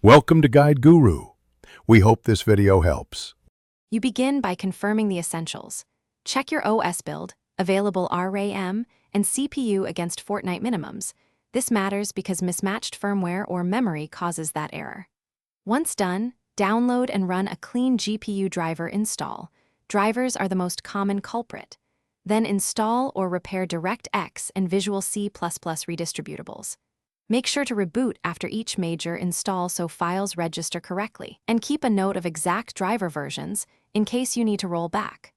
Welcome to Guide Guru. We hope this video helps. You begin by confirming the essentials. Check your OS build, available RAM, and CPU against Fortnite minimums. This matters because mismatched firmware or memory causes that error. Once done, download and run a clean GPU driver install. Drivers are the most common culprit. Then install or repair DirectX and Visual C++ redistributables. Make sure to reboot after each major install so files register correctly, and keep a note of exact driver versions in case you need to roll back.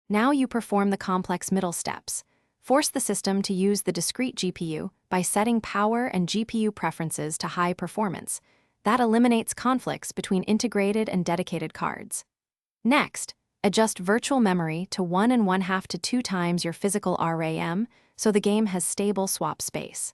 Now you perform the complex middle steps. Force the system to use the discrete GPU by setting power and GPU preferences to high performance. That eliminates conflicts between integrated and dedicated cards. Next, adjust virtual memory to 1 1/2 to 2 times your physical RAM so the game has stable swap space.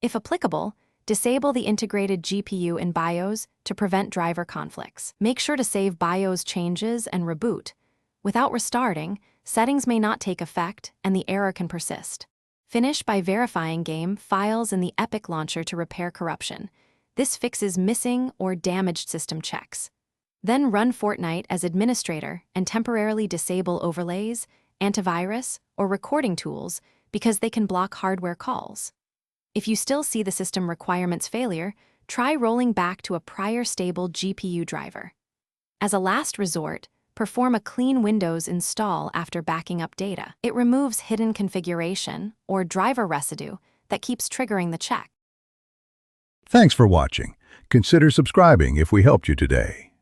If applicable, disable the integrated GPU in BIOS to prevent driver conflicts. Make sure to save BIOS changes and reboot. Without restarting, settings may not take effect and the error can persist. Finish by verifying game files in the Epic launcher to repair corruption. This fixes missing or damaged system checks. Then run Fortnite as administrator and temporarily disable overlays, antivirus, or recording tools because they can block hardware calls. If you still see the system requirements failure, try rolling back to a prior stable GPU driver. As a last resort, perform a clean Windows install after backing up data. It removes hidden configuration or driver residue that keeps triggering the check. Thanks for watching. Consider subscribing if we helped you today.